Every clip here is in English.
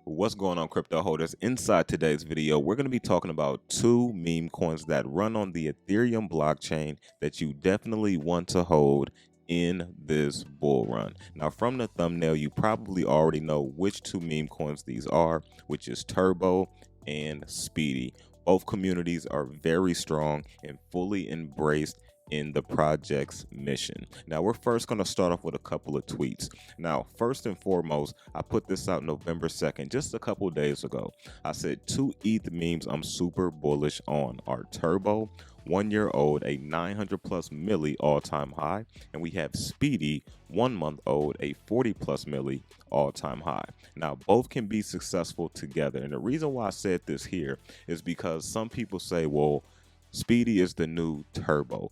What's going on, crypto holders? Inside today's video, we're going to be talking about two meme coins that run on the Ethereum blockchain that you definitely want to hold in this bull run. Now, from the thumbnail, you probably already know which two meme coins these are, which is Turbo and Speedy. Both communities are very strong and fully embraced in the project's mission. Now, we're first going to start off with a couple of tweets. Now, first and foremost, I put this out November 2nd, just a couple days ago. I said two ETH memes I'm super bullish on are Turbo, 1 year old, a 900 plus milli all-time high, and we have Speedy, 1 month old, a 40 plus milli all-time high. Now, both can be successful together, and the reason why I said this here is because some people say, well, Speedy is the new Turbo.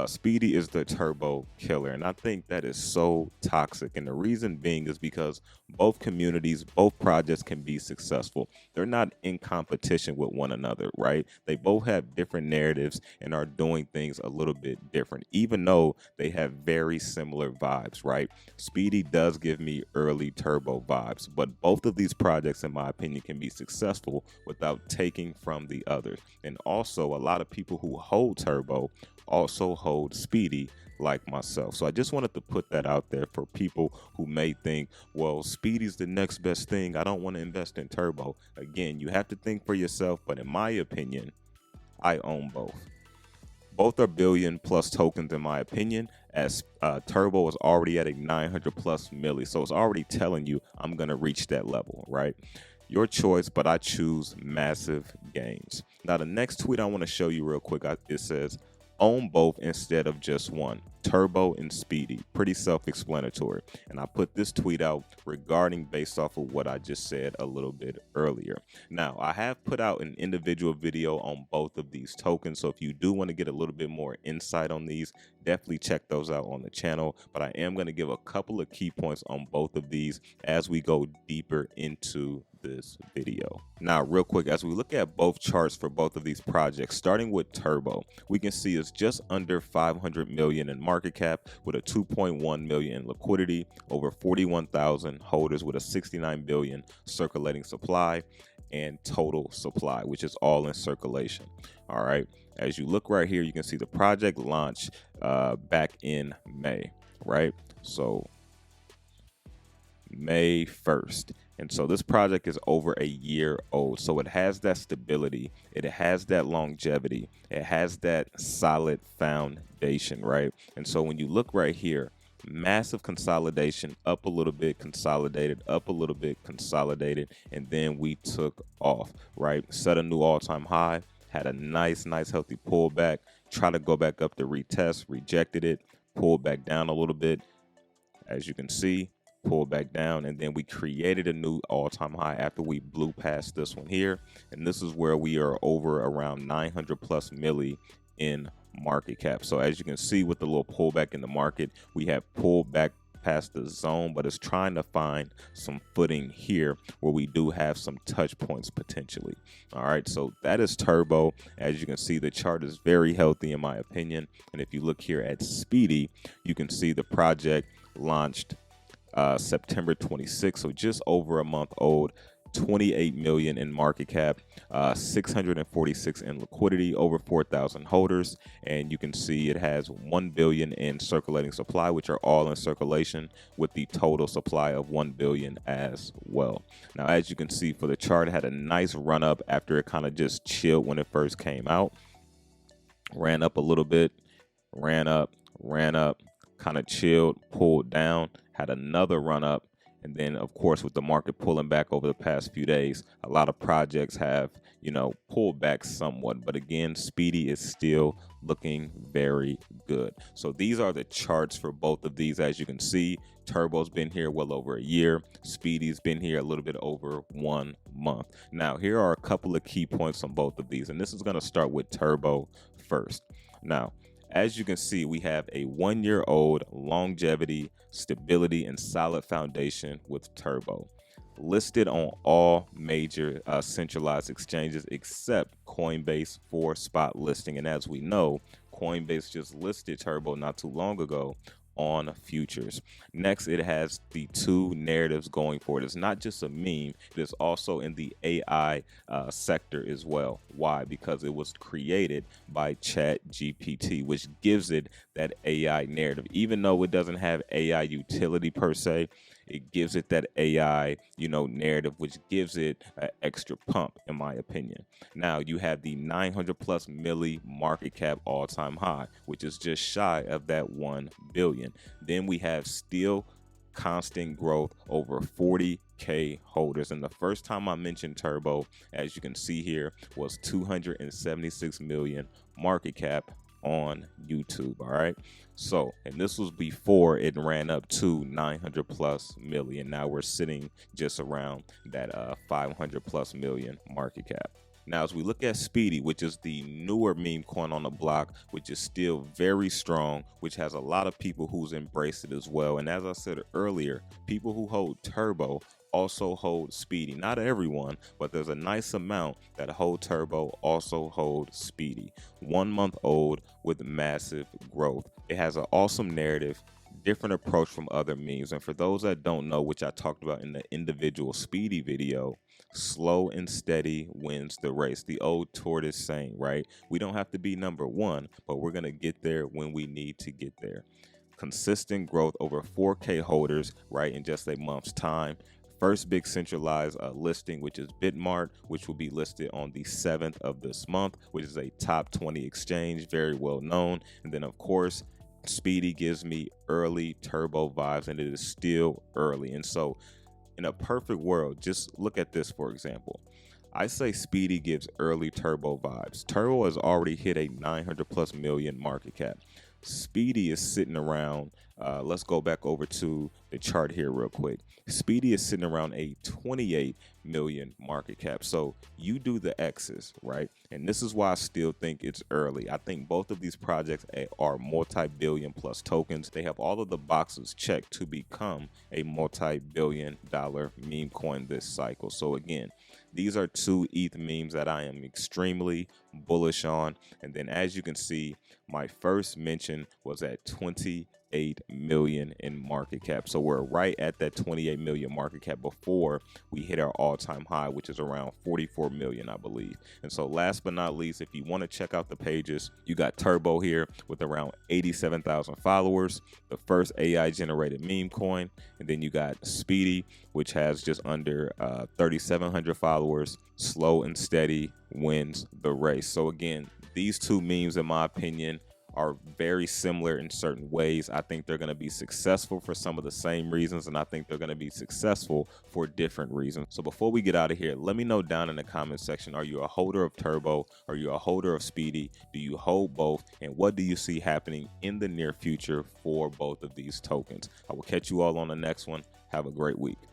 Speedy is the turbo killer. And I think that is so toxic. And the reason being is because both communities, both projects can be successful. They're not in competition with one another, right? They both have different narratives and are doing things a little bit different, even though they have very similar vibes, right? Speedy does give me early Turbo vibes, but both of these projects, in my opinion, can be successful without taking from the others. And also, a lot of people who hold Turbo also hold Speedy like myself. So I just wanted to put that out there for people who may think, well, Speedy's the next best thing, I don't want to invest in Turbo. Again, you have to think for yourself, but in my opinion, I own both. Both are billion plus tokens in my opinion, as Turbo is already at a 900 plus milli. So it's already telling you I'm going to reach that level, right? Your choice, but I choose massive gains. Now, the next tweet I want to show you real quick, it says, own both instead of just one. Turbo and Speedy. Pretty self-explanatory. And I put this tweet out regarding based off of what I just said a little bit earlier. Now, I have put out an individual video on both of these tokens. So if you do want to get a little bit more insight on these, definitely check those out on the channel. But I am going to give a couple of key points on both of these as we go deeper into this video. Now, real quick, as we look at both charts for both of these projects, starting with Turbo, we can see it's just under 500 million in market cap with a 2.1 million in liquidity, over 41,000 holders with a 69 billion circulating supply and total supply, which is all in circulation. All right, as you look right here, you can see the project launched back in May, right? So May 1st. And so this project is over a year old. So it has that stability. It has that longevity. It has that solid foundation, right? And so when you look right here, massive consolidation, up a little bit, consolidated, up a little bit, consolidated, and then we took off, right? Set a new all-time high, had a nice healthy pullback, try to go back up to retest, rejected it, pulled back down a little bit. As you can see, pull back down, and then we created a new all-time high after we blew past this one here, and this is where we are over around 900 plus milli in market cap. So as you can see with the little pullback in the market, we have pulled back past the zone, but it's trying to find some footing here where we do have some touch points potentially. All right, so that is Turbo. As you can see, the chart is very healthy in my opinion, and if you look here at Speedy, you can see the project launched September 26th, so just over a month old, 28 million in market cap, 646 in liquidity, over 4,000 holders, and you can see it has 1 billion in circulating supply, which are all in circulation, with the total supply of 1 billion as well. Now, as you can see for the chart, it had a nice run up after it kind of just chilled when it first came out, ran up a little bit, ran up, kind of chilled, pulled down, had another run up, and then of course with the market pulling back over the past few days, a lot of projects have, pulled back somewhat, but again, Speedy is still looking very good. So these are the charts for both of these. As you can see, Turbo's been here well over a year, Speedy's been here a little bit over 1 month. Now, here are a couple of key points on both of these, and this is going to start with Turbo first. Now, as you can see, we have a 1 year old longevity, stability, and solid foundation with Turbo. Listed on all major centralized exchanges except Coinbase for spot listing. And as we know, Coinbase just listed Turbo not too long ago on futures. Next, it has the two narratives going for it. It's not just a meme, it is also in the AI sector as well. Why? Because it was created by ChatGPT, which gives it that AI narrative. Even though it doesn't have AI utility per se, it gives it that AI, narrative, which gives it an extra pump, in my opinion. Now you have the 900+ milli market cap all-time high, which is just shy of that 1 billion. Then we have still constant growth over 40K holders. And the first time I mentioned Turbo, as you can see here, was 276 million market cap on YouTube. All right. So, and this was before it ran up to 900+ million. Now we're sitting just around that 500+ million market cap. Now, as we look at Speedy, which is the newer meme coin on the block, which is still very strong, which has a lot of people who's embraced it as well. And as I said earlier, people who hold Turbo also hold Speedy. Not everyone, but there's a nice amount that hold Turbo also hold Speedy. 1 month old with massive growth. It has an awesome narrative, different approach from other memes. And for those that don't know, which I talked about in the individual Speedy video, slow and steady wins the race. The old tortoise saying, right? We don't have to be number one, but we're going to get there when we need to get there. Consistent growth over 4K holders, right, in just a month's time. First big centralized listing, which is Bitmart, which will be listed on the 7th of this month, which is a top 20 exchange, very well known. And then, of course, Speedy gives me early Turbo vibes, and it is still early. And so in a perfect world, just look at this, for example. I say Speedy gives early Turbo vibes. Turbo has already hit a 900+ million market cap. Speedy is sitting around, let's go back over to the chart here real quick. Speedy is sitting around a 28 million market cap. So you do the X's, right? And this is why I still think it's early. I think both of these projects are multi-billion plus tokens. They have all of the boxes checked to become a multi-billion-dollar meme coin this cycle. So again, these are two ETH memes that I am extremely bullish on. And then as you can see, my first mention was at 28 million in market cap. So we're right at that 28 million market cap before we hit our all-time high, which is around 44 million, I believe. And so last but not least, if you want to check out the pages, you got Turbo here with around 87,000 followers, the first AI generated meme coin. And then you got Speedy, which has just under 3,700 followers. Slow and steady wins the race. So again, these two memes, in my opinion, are very similar in certain ways. I think they're going to be successful for some of the same reasons, and I think they're going to be successful for different reasons. So before we get out of here, let me know down in the comment section, are you a holder of Turbo? Are you a holder of Speedy? Do you hold both? And what do you see happening in the near future for both of these tokens? I will catch you all on the next one. Have a great week.